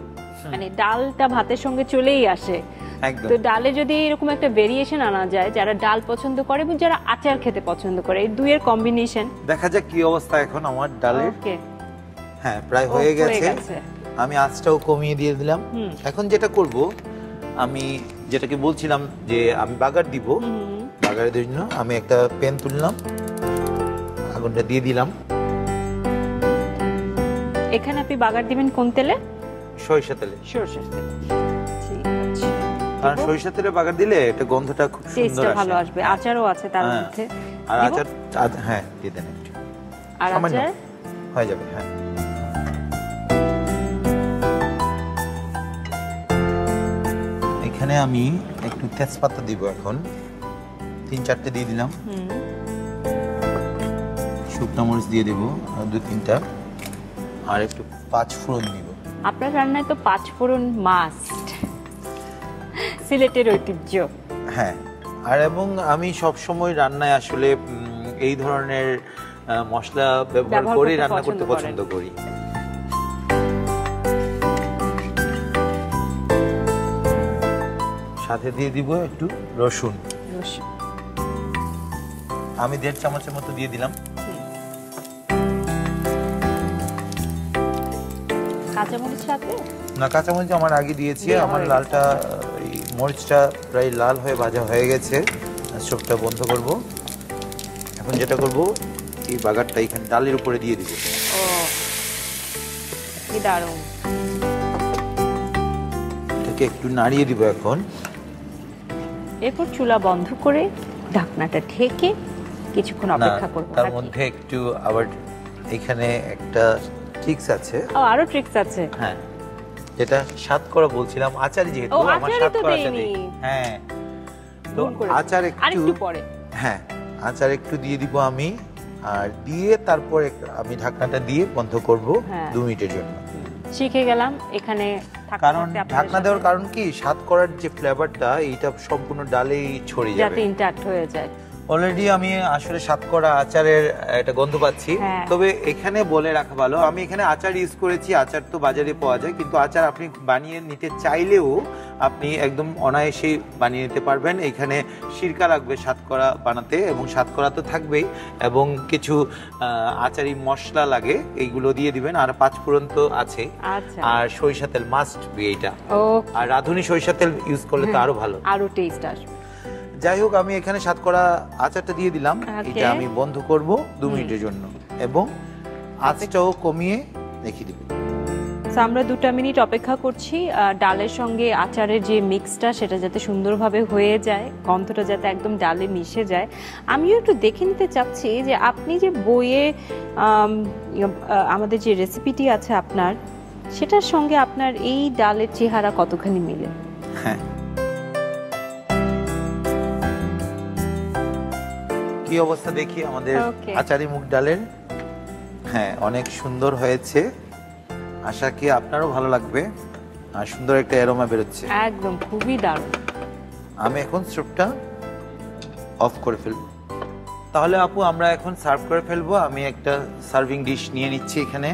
মানে ডালটা ভাতের সঙ্গে চলেই আসে। তো ডালে যদি এরকম একটা ভেরিয়েশন আনা যায়, যারা ডাল পছন্দ করে এবং যারা আচার খেতে পছন্দ করে, এই দুইয়ের কম্বিনেশন। দেখা যাক কি অবস্থা এখন আমার ডালের। হ্যাঁ, প্রায় হয়ে গেছে। আমি আঁচটাও কমিয়ে দিয়ে দিলাম। এখন যেটা করব, আমি যেটাকে বলছিলাম যে আমি বাগার দিব, বাগারের জন্য আমি একটা প্যান তুললাম, আগুনটা দিয়ে দিলাম। এখানে আপনি বাগার দিবেন কোন তেলে? সরিষা তেলে। সরিষার তেলে, ঠিক আছে। কারণ সরিষা তেলে বাগার দিলে এটা গন্ধটা খুব সুন্দর আসে, ভালো আসবে। আচারও আছে তার মধ্যে। আর আচার, হ্যাঁ দিয়ে দেন একটু। আর আচার হয়ে যাবে। হ্যাঁ, এখানে আমি একটু তেজপাতা দিব, এখন 3-4টে দিয়ে দিলাম। শুকনো মরিচ দিয়ে দেব 2-3টা, আর একটু 5 ফোড়ন দিব। আপনার রান্নায় তো 5 ফোড়ন মাস্ট, সিলেটের ঐতিহ্য। হ্যাঁ, আর এবং আমি সব সময় রান্নায় আসলে এই ধরনের মশলা ব্যবহার করে রান্না করতে পছন্দ করি। সাথে দিয়ে দিব একটু রসুন, আমি 1.5 চামচের মতো দিয়ে দিলাম। কাঁচামরিচ সাথে না, কাঁচামরিচ আমার আগে দিয়েছি। আমার লালটা, এই মরিচটা প্রায় লাল হয়ে ভাজা হয়ে গেছে। স্টোভটা বন্ধ করব। এখন যেটা করব, এই বাগারটা এখানে ডালের উপরে দিয়ে দিব। ও কি দারুণ! এটাকে একটু নাড়িয়ে দিব এখন। এরপর চুলা বন্ধ করে ঢাকনাটা ঢেকে কিছুক্ষণ অপেক্ষা করব। তার মধ্যে একটু আবার এখানে একটা ট্রিক্স আছে। আরো ট্রিক্স আছে? হ্যাঁ, যেটা সাতকরা বলছিলাম, আচার যেহেতু আমার সাতকরা আছে। হ্যাঁ, তো আচার একটু পরে, হ্যাঁ আচার একটু দিয়ে দিব আমি, আর দিয়ে তারপরে আমি ঢাকনাটা দিয়ে বন্ধ করব 2 মিনিটের জন্য। শিখে গেলাম এখানে। কারণ ঢাকনা দেওয়ার কারণ কি, সাতকরার যে ফ্লেভারটা এইটা সম্পূর্ণ ডালেই ছড়িয়ে যাবে, যাতে ইনট্যাক্ট হয়ে যায়। অলরেডি আমি আসলে সাতকরা আচারের একটা গন্ধ পাচ্ছি। তবে এখানে বলে রাখা ভালো, আমি এখানে আচার ইউজ করেছি। আচার তো বাজারে পাওয়া যায়, কিন্তু আচার আপনি বানিয়ে নিতে চাইলেও আপনি একদম অনায়াসে বানিয়ে নিতে পারবেন। এখানে সিরকা লাগবে সাতকরা বানাতে, এবং সাতকরা তো থাকবেই, এবং কিছু আচারি মশলা লাগে, এইগুলো দিয়ে দিবেন। আর 5 ফোড়ন তো আছে, আর সরিষা তেল মাস্ট বি এইটা। আর রাঁধুনি সরিষা তেল ইউজ করলে তো আরো ভালো, আরো টেস্ট আসবে। যাই হোক, আমি এখানে সাতকরা আচারটা দিয়ে দিলাম। এটা আমি বন্ধ করব 2 মিনিটের জন্য, এবং আঁচটাও কমিয়ে রেখে দিব। আমরা 2 মিনিট অপেক্ষা করছি ডালের সঙ্গে আচারের যে মিক্সটা, সেটা যাতে সুন্দরভাবে হয়ে যায়, গন্ধটা যাতে একদম ডালে মিশে যায়। আমিও একটু দেখে নিতে চাচ্ছি যে আপনি যে বইয়ে আমাদের যে রেসিপিটি আছে আপনার, সেটার সঙ্গে আপনার এই ডালের চেহারা কতখানি মিলে। হ্যাঁ, কি অবস্থা দেখি আমাদের আচারি মুগ ডালের। হ্যাঁ, অনেক সুন্দর হয়েছে, আশা কি আপনারও ভালো লাগবে। আর সুন্দর একটা অ্যারোমা বেরোচ্ছে, একদম খুবই দারুণ। আমি এখন স্টোভটা অফ করে ফেলবো। তাহলে আপু, আমরা এখন সার্ভ করে ফেলবো। আমি একটা সার্ভিং ডিশ নিয়ে নিচ্ছি এখানে।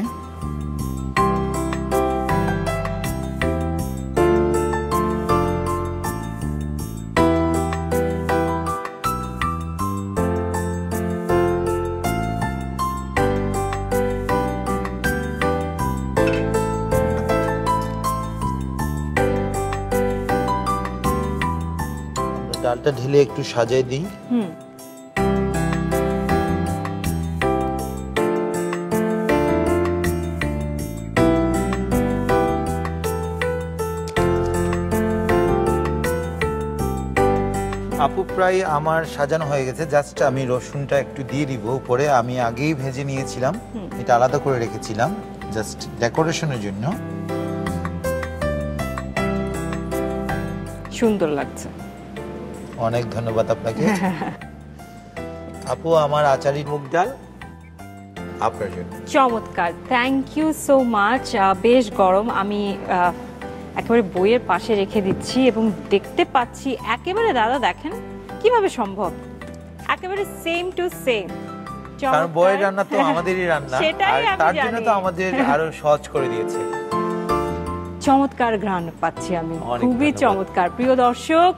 ডালটা ঢেলে একটু সাজিয়ে দিই। আপু, প্রায় আমার সাজানো হয়ে গেছে। জাস্ট আমি রসুনটা একটু দিয়ে দিব উপরে। আমি আগেই ভেজে নিয়েছিলাম, এটা আলাদা করে রেখেছিলাম জাস্ট ডেকোরেশনের জন্য। সুন্দর লাগছে। অনেক ধন্যবাদ আপনাকে। আপু, আমার আচারি মুগ ডাল আপনার জন্য। চমৎকার, থ্যাংক ইউ সো মাচ। বেশ গরম, আমি একেবারে বইয়ের পাশে রেখে দিচ্ছি এবং দেখতে পাচ্ছি একেবারে, দাদা দেখেন কিভাবে সম্ভব, একেবারে সেম টু সেম। কারণ বইয়ের রান্না তো আমাদেরই রান্না, সেটাই আর আমি তার জন্য জানি। তো আমাদের আরো সহজ করে দিয়েছে। চমৎকার ঘ্রাণ পাচ্ছি আমি, অনেক খুবই ধন্যবাদ। চমৎকার। প্রিয় দর্শক,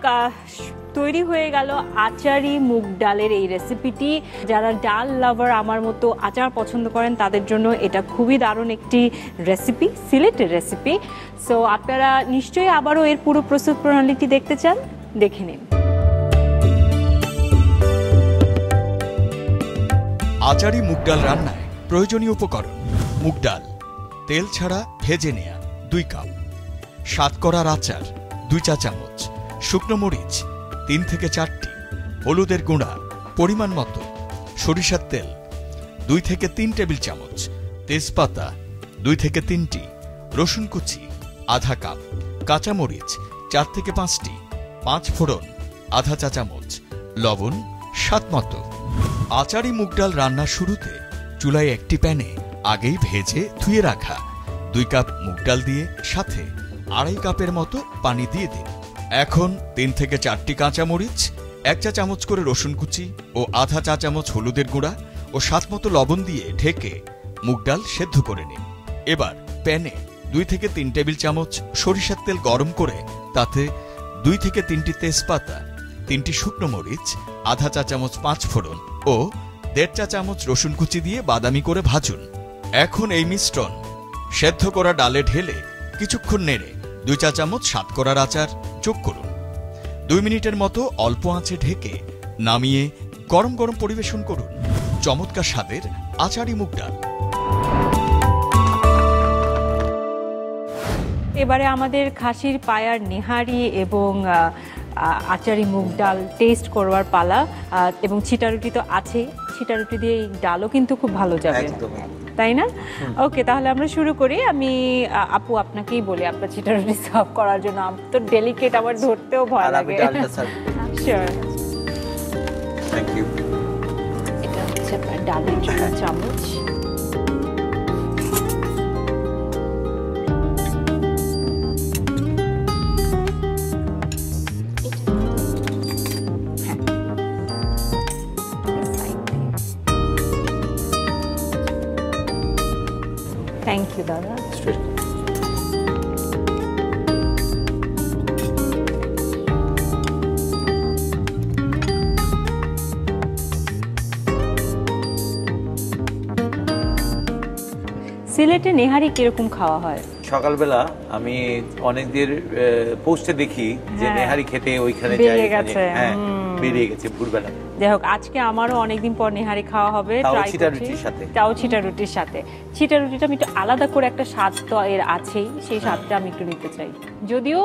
তৈরি হয়ে গেল আচারি মুগ ডালের এই রেসিপিটি। যারা ডাল লাভার আমার মতো আচার পছন্দ করেন তাদের জন্য এটা খুবই দারুণ একটি রেসিপি, সিলেটের রেসিপি। সো আপনারা নিশ্চয়ই আবারও এর পুরো প্রস্তুত প্রণালীটি দেখতে চান, দেখে নিন। আচারি মুগ ডাল রান্নায় প্রয়োজনীয় উপকরণ: মুগ ডাল, তেল ছাড়া ভেজে নেয়া 2 কাপ, স্বাদ করার আচার 2 চা চামচ, শুকনো মরিচ 3 থেকে 4টি, হলুদের গুঁড়া পরিমাণ মতো, সরিষার তেল 2 থেকে 3 টেবিল চামচ, তেজপাতা 2 থেকে 3টি, রসুন কুচি আধা কাপ, কাঁচামরিচ 4 থেকে 5টি, 5 ফোড়ন আধা চা চামচ, লবণ স্বাদ মতো। আচারি মুগ ডাল রান্নার শুরুতে চুলায় একটি প্যানে আগেই ভেজে ধুয়ে রাখা 2 কাপ মুগ ডাল দিয়ে সাথে 2.5 কাপের মতো পানি দিয়ে দিন। এখন 3 থেকে 4টি কাঁচামরিচ, 1 চা চামচ করে রসুন কুচি ও আধা চা চামচ হলুদের গুঁড়া ও স্বাদ মতো লবণ দিয়ে ঢেকে মুগ ডাল সেদ্ধ করে নিন। এবার প্যানে 2 থেকে 3 টেবিল চামচ সরিষার তেল গরম করে তাতে 2 থেকে 3টি তেজপাতা, 3টি শুকনো মরিচ, আধা চা চামচ 5 ফোড়ন ও 1.5 চা চামচ রসুন কুচি দিয়ে বাদামি করে ভাজুন। এখন এই মিশ্রণ সেদ্ধ করা ডালে ঢেলে কিছুক্ষণ নেড়ে 2 চা চামচ স্বাদ করার আচার যোগ করুন। 2 মিনিটের মতো অল্প আঁচে ঢেকে নামিয়ে গরম গরম পরিবেশন করুন। চমৎকার স্বাদের আচারি মুগ ডাল। এবারে আমাদের খাসির পায়ার নেহারি এবং আচারি মুগ ডাল টেস্ট করবার পালা। এবং ছিটা রুটি তো আছেই, ছিটা রুটি দিয়ে এই ডালও কিন্তু খুব ভালো যাবে, একদমই। তাই না? ওকে, তাহলে আমরা শুরু করি। আমি আপু আপনাকেই বলি আপনার ছিটা রুটি সার্ভ করার জন্য। তো ডেলিকেট, আমার ধরতেও ভয় আর আমি লাগে। ডালটা সার্ভ করি। শিওর। Thank you. এটা হচ্ছে আপনার ডালের জন্য চামচ। থ্যাংক ইউ দাদা। সিলেটে নেহারি কিরকম খাওয়া হয়? সকালবেলা আমি অনেকদের পোস্টে দেখি যে হ্যাঁ। নেহারি খেতে ওইখানে বেরিয়ে যায়, গেছে, হ্যাঁ বেরিয়ে গেছে ভোরবেলা। যাই হোক, আজকে আমারও অনেকদিন পর নেহারি খাওয়া হবে। তাও ট্রাই ছিটা করছি। রুটির সাথে। তাও ছিটা রুটির সাথে। ছিটা রুটিটা আমি একটু আলাদা করে একটা স্বাদ তো এর আছেই, সেই স্বাদটা আমি একটু নিতে চাই। যদিও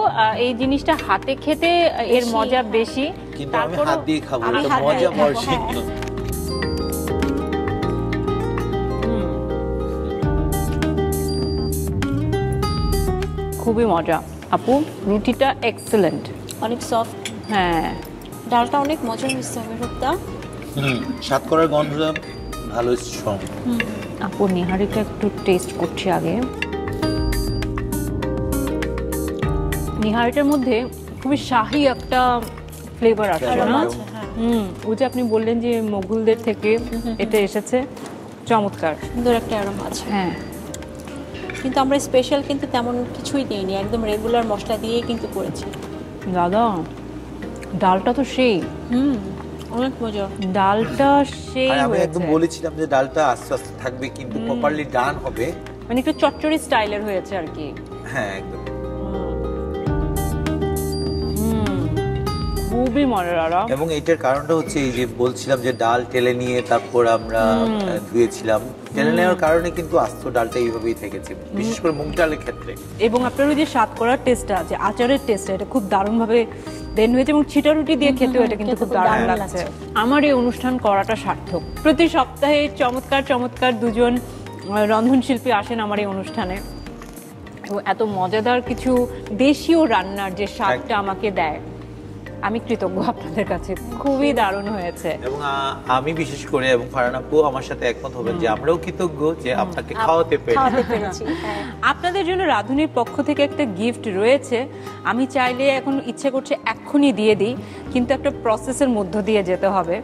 এই জিনিসটা হাতে খেতে এর মজা বেশি, কিন্তু আমি তারপরও হাত দিয়ে খাবো, আমি এটা হাত দিয়ে মজা খাবো, মর্ষি। হ্যাঁ। খুবই মজা আপু, রুটিটা এক্সেলেন্ট, অনেক সফট, হ্যাঁ। ডালটা অনেক মজা হয়েছে অমিরুপ্তা। স্বাদ করার গন্ধটা ভালো স্ট্রং। আপু নেহারিটা একটু টেস্ট করছি আগে। নেহারিটার মধ্যে খুবই শাহী একটা ফ্লেভার আছে না? ওই যে আপনি বললেন যে মোগলদের থেকে এটা এসেছে, চমৎকার সুন্দর একটা অ্যারোমা আছে। হ্যাঁ। কিন্তু আমরা স্পেশাল কিন্তু তেমন কিছুই দিইনি, একদম রেগুলার মশলা দিয়েই কিন্তু করেছি। দাদা ডালটা তো সেই, অনেক মজা। ডালটা সেই আর আমি একদম হয়েছে, বলেছিলাম যে ডালটা আস্তে আস্তে থাকবে কিন্তু প্রপারলি ডান হবে। মানে একটু চচ্চড়ি স্টাইলের হয়েছে আর কি। হ্যাঁ একদম। খুবই মজার। এবং এটার কারণটা হচ্ছে এই যে বলছিলাম যে ডাল টেলে নিয়ে তারপর আমরা ধুয়েছিলাম, টেলে নেওয়ার কারণে কিন্তু আস্ত ডালটা এইভাবেই থেকেছে, বিশেষ করে মুগ ডালের ক্ষেত্রে। এবং আপনার ওই যে স্বাদ করার টেস্টটা আছে, আচারের টেস্টটা, এটা খুব দারুণভাবে দেন হয়েছে। এবং ছিটা রুটি দিয়ে খেতেও এটা কিন্তু খুব দারুণ লাগছে। আমার এই অনুষ্ঠান করাটা সার্থক। প্রতি সপ্তাহে চমৎকার চমৎকার দুজন রন্ধনশিল্পী আসেন আমার এই অনুষ্ঠানে। এবং এত মজাদার কিছু দেশীয় রান্নার যে স্বাদটা আমাকে দেয়, আমি কৃতজ্ঞ আপনাদের কাছে। খুবই দারুণ হয়েছে। এবং আমি বিশেষ করে এবং ফারহান আপু আমার সাথে একমত হবেন যে আমরাও কৃতজ্ঞ যে আপনাকে খাওয়াতে পেরেছি। হ্যাঁ। আপনাদের জন্য রাধুনির পক্ষ থেকে একটা গিফট রয়েছে। আমি চাইলে এখন ইচ্ছে করছে এক্ষুনি দিয়ে দিই, কিন্তু একটা প্রসেসের মধ্য দিয়ে যেতে হবে,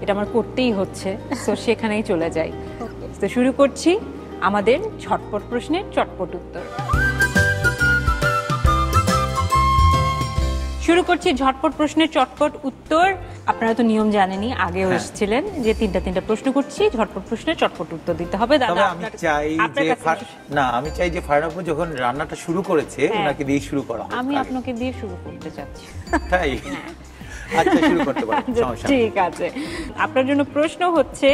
এটা আমার করতেই হচ্ছে, তো সেখানেই চলে যাই। তো শুরু করছি আমাদের ঝটপট প্রশ্নের চটপট উত্তর। শুরু করছি ঝটপট প্রশ্নের চটপট উত্তর। আপনারা তো নিয়ম জানেনই, আগেও এসেছিলেন যে তিনটা প্রশ্ন করছি, ঝটপট প্রশ্নের চটপট উত্তর দিতে হবে। দাদা আমি চাই যে ফারহান আপু যখন রান্নাটা শুরু করেছে ওনাকে দিয়ে শুরু করা হোক। আমি আপনাকে দিয়ে শুরু করতে চাচ্ছি। তাই? আচ্ছা, শুরু করতে পারেন, সমস্যা নেই। ঠিক আছে। আপনার জন্য প্রশ্ন হচ্ছে,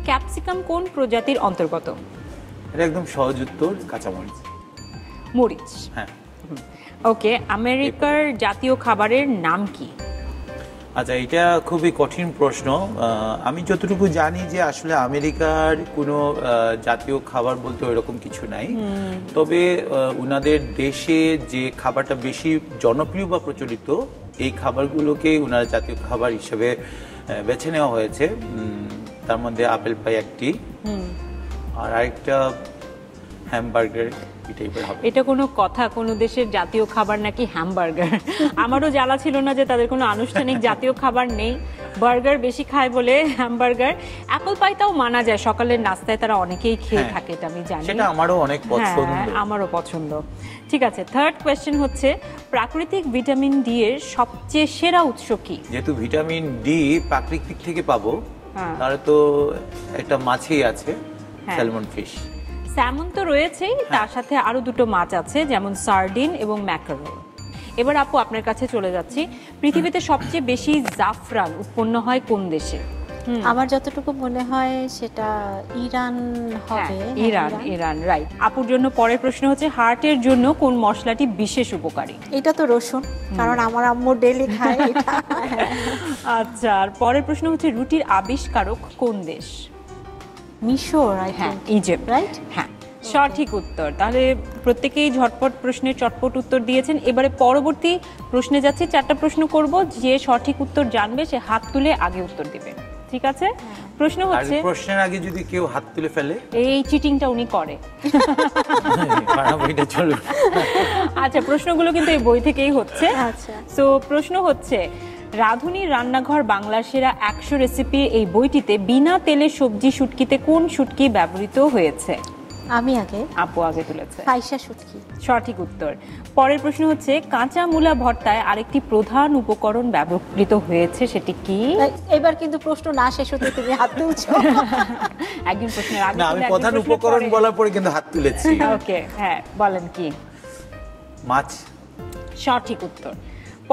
ক্যাপসিকাম কোন প্রজাতির অন্তর্গত? এটা একদম সহজ উত্তর, কাঁচামরিচ। মরিচ। হ্যাঁ। ওকে, আমেরিকার জাতীয় খাবারের নাম কি? আচ্ছা, এটা খুবই কঠিন প্রশ্ন। আমি যতটুকু জানি যে আসলে আমেরিকার কোনো জাতীয় খাবার বলতে এরকম কিছু নাই, তবে উনাদের দেশে যে খাবারটা বেশি জনপ্রিয় বা প্রচলিত, এই খাবারগুলোকে উনার জাতীয় খাবার হিসেবে বেছে নেওয়া হয়েছে। তার মধ্যে আপেল পাই একটি, আর আরেকটা হ্যামবার্গার। এটা কোনো কথা? কোনো দেশের জাতীয় খাবার নাকি হ্যামবার্গার? আমারও জ্বালা ছিল না যে তাদের কোনো আনুষ্ঠানিক জাতীয় খাবার নেই, বার্গার বেশি খায় বলে হ্যামবার্গার। অ্যাপল পাইটাও মানা যায়, সকালের নাস্তায় তারা অনেকেই খেয়ে থাকে, এটা আমি জানি। সেটা আমারও অনেক পছন্দ। আমারও পছন্দ। ঠিক আছে, থার্ড কোয়েশ্চেন হচ্ছে, প্রাকৃতিক ভিটামিন ডি এর সবচেয়ে সেরা উৎস কি? যেহেতু ভিটামিন ডি প্রাকৃতিক থেকে পাবো, তাহলে তো একটা মাছই আছে, স্যালমন ফিশ। স্যামন তো রয়েছেই, তার সাথে আরো দুটো মাছ আছে, যেমন সার্ডিন এবং ম্যাকারেল। এবার আপু আপনার কাছে চলে যাচ্ছি, পৃথিবীতে সবচেয়ে বেশি জাফরান উৎপন্ন হয় কোন দেশে? আমার যতটুকু মনে হয় সেটা ইরান হবে। Iran, right. আপুর জন্য পরের প্রশ্ন হচ্ছে, হার্টের জন্য কোন মশলাটি বিশেষ উপকারী? এটা তো রসুন, কারণ আমার আম্মু ডেইলি খায় এটা। আচ্ছা, আর পরের প্রশ্ন হচ্ছে, রুটির আবিষ্কারক কোন দেশ? মিশর, ইজিপ্ট, রাইট? হ্যাঁ, সঠিক উত্তর। তাহলে প্রত্যেকেই ঝটপট প্রশ্নের চটপট উত্তর দিয়েছেন। এবারে পরবর্তী প্রশ্নে যাচ্ছি, 4টা প্রশ্ন করব, যে সঠিক উত্তর জানবে সে হাত তুলে আগে উত্তর দিবে, ঠিক আছে? প্রশ্ন হচ্ছে, প্রশ্নের আগে যদি কেউ হাত তুলে ফেলে, এই চিটিংটা উনি করে। আচ্ছা, প্রশ্নগুলো কিন্তু এই বই থেকেই হচ্ছে। আচ্ছা, সো প্রশ্ন হচ্ছে, রাধুনির রান্নাঘর বাংলার সেরা 100 রেসিপি এই বইটিতে বিনা তেলে সবজি শুটকিতে কোন শুটকি ব্যবহৃত হয়েছে? আমি আগে, আপু আগে তুলেছে। ফাইসা শুটকি। সঠিক উত্তর। পরের প্রশ্ন হচ্ছে, কাঁচা মূলা ভর্তায় আরেকটি প্রধান উপকরণ ব্যবহৃত হয়েছে, সেটি কি? এবার কিন্তু প্রশ্ন না শেষ হতে তুমি হাত তুলছো। একদিন প্রশ্নের আগে না, আমি প্রধান উপকরণ বলার পরে কিন্তু হাত তুলেছি। ওকে, হ্যাঁ, বলেন কি? মাছ। সঠিক উত্তর।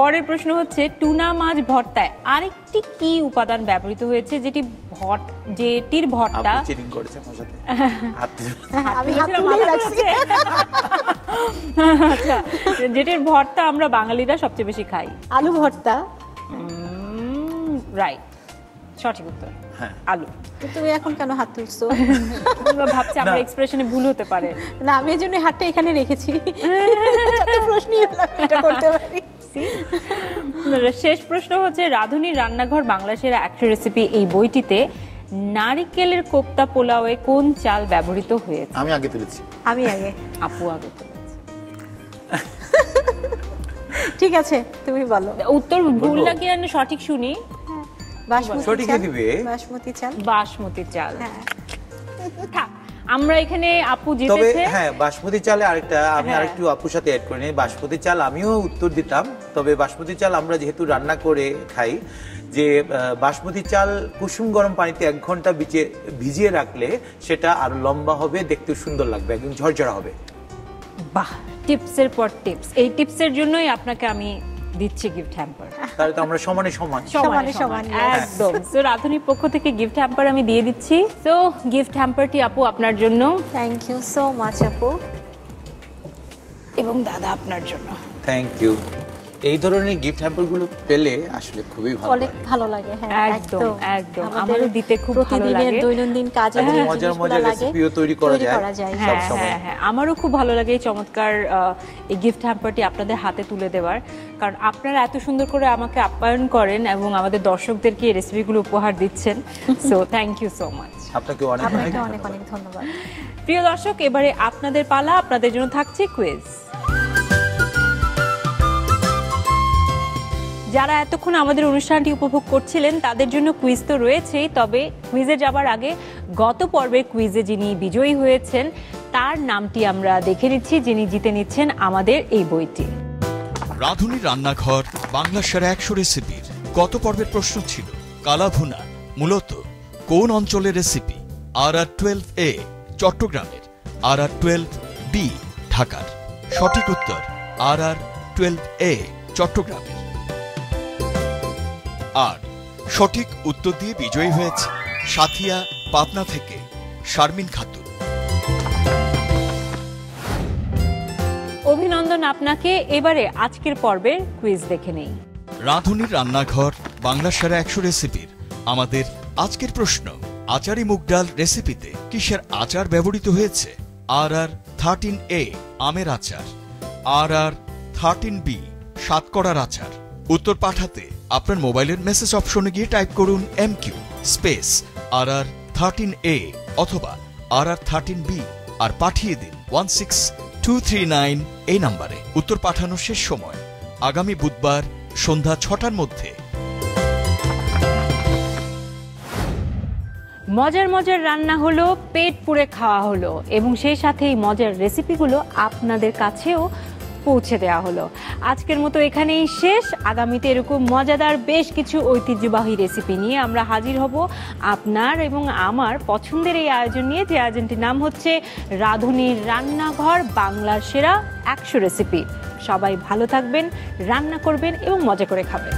পরের প্রশ্ন হচ্ছে, টুনা মাছ ভর্তায় আরেকটি কি উপাদান ব্যবহৃত হয়েছে, যেটির ভর্তা? চিটিং করেছে আমার সাথে। আমি হাত তুলে রাখছি। আচ্ছা, যেটির ভর্তা আমরা বাঙালিরা সবচেয়ে বেশি খাই? আলু ভর্তা। রাইট, সঠিক উত্তর, আলু। তুমি এখন কেন হাত তুলছো? ভাবছি আমার এক্সপ্রেশনে ভুল হতে পারে। না, আমি এর জন্য হাতটা এখানে রেখেছি, যাতে প্রশ্নই এটা করতে পারি। শেষ প্রশ্ন হচ্ছে, রাধুনির রান্নাঘর বাংলা সেরা 100 রেসিপি এই বইটিতে নারিকেলের কোপ্তা পোলাওয়ে কোন চাল ব্যবহৃত হয়েছে? আমি আগে তুলেছি। আমি আগে। আপু আগে তুলেছে। ঠিক আছে, তুমি বলো। উত্তর ভুল নাকি সঠিক শুনি? বাসমতি চাল। বাসমতি চাল, হ্যাঁ। আমরা এখানে আপু জিতেছে। হ্যাঁ, বাসমতি চালে আরেকটা আমি আরেকটু আপুর সাথে অ্যাড করে নিই। বাসমতি চাল আমিও উত্তর দিতাম, তবে বাসমতি চাল আমরা যেহেতু রান্না করে খাই, যে বাসমতি চাল কুসুম গরম পানিতে 1 ঘন্টা ভিজিয়ে রাখলে সেটা আরো লম্বা হবে, দেখতে সুন্দর লাগবে, একদম ঝরঝরা হবে। বাহ, টিপসের পর টিপস। এই টিপসের জন্যই আপনাকে আমি দিচ্ছি গিফট হ্যাম্পার। তাহলে তো আমরা সমানে সমান। একদম। সো রাধুনির পক্ষ থেকে গিফট হ্যাম্পার আমি দিয়ে দিচ্ছি। সো গিফট হ্যাম্পারটি আপু আপনার জন্য। থ্যাংক ইউ সো মাচ আপু। এবং দাদা আপনার জন্য। Thank you. এই ধরনের গিফট হ্যাম্পার গুলো পেলে আসলে খুবই ভালো অনেক লাগে। ভালো লাগে, হ্যাঁ একদম, একদম একদম। আমাদের আমারও দিতে খুব ভালো প্রতিদিনের লাগে। দৈনন্দিন কাজে যে মজার জিনিসগুলো মজার লাগে, রেসিপিও তৈরি করা যায় সব হ্যাঁ সময়। হ্যাঁ হ্যাঁ, আমারও খুব ভালো লাগে এই চমৎকার এই গিফট হ্যাম্পারটি আপনাদের হাতে তুলে দেওয়ার, কারণ আপনারা এত সুন্দর করে আমাকে আপ্যায়ন করেন এবং আমাদের দর্শকদেরকে এই রেসিপিগুলো উপহার দিচ্ছেন। So thank you so much. আপনাকে অনেক আপনাকে অনেক অনেক অনেক ধন্যবাদ। প্রিয় দর্শক, এবারে আপনাদের পালা, আপনাদের জন্য থাকছে কুইজ। যারা এতক্ষণ আমাদের অনুষ্ঠানটি উপভোগ করছিলেন তাদের জন্য কুইজ তো রয়েছেই, তবে কুইজে যাবার আগে গত পর্বের কুইজে যিনি বিজয়ী হয়েছেন তার নামটি আমরা দেখে নিচ্ছি, যিনি জিতে নিচ্ছেন আমাদের এই বইটি। রাঁধুনি রান্নাঘর বাংলা সেরা 100 রেসিপির গত পর্বের প্রশ্ন ছিল কালাভুনা মূলত কোন অঞ্চলের রেসিপি? RR12A চট্টগ্রামের, RR12B ঢাকার। সঠিক উত্তর RR12A চট্টগ্রামের। আর সঠিক উত্তর দিয়ে বিজয়ী হয়েছে সাথিয়া পাবনা থেকে শারমিন খাতুন। অভিনন্দন আপনাকে। এবারে আজকের পর্বের কুইজ দেখে নেই। রাঁধুনির রান্নাঘর বাংলা সেরা 100 রেসিপির আমাদের আজকের প্রশ্ন, আচারি মুগ ডাল রেসিপিতে কিসের আচার ব্যবহৃত হয়েছে? RR13A আমের আচার, RR13B সাতকড়ার আচার। উত্তর পাঠাতে আপনার মোবাইলের মেসেজ অপশনে গিয়ে টাইপ করুন MQ স্পেস RR13A অথবা RR13B আর পাঠিয়ে দিন 16239 এই নম্বরে। উত্তর পাঠানোর শেষ সময় আগামী বুধবার সন্ধ্যা 6টার মধ্যে। মজার মজার রান্না হলো, পেট পুড়ে খাওয়া হলো এবং সেই সাথে এই মজার রেসিপিগুলো আপনাদের কাছেও পৌঁছে দেওয়া হলো। আজকের মতো এখানেই শেষ। আগামীতে এরকম মজাদার বেশ কিছু ঐতিহ্যবাহী রেসিপি নিয়ে আমরা হাজির হব আপনার এবং আমার পছন্দের এই আয়োজন নিয়ে, যে আয়োজনটির নাম হচ্ছে রাঁধুনির রান্নাঘর বাংলার সেরা 100 রেসিপি। সবাই ভালো থাকবেন, রান্না করবেন এবং মজা করে খাবেন।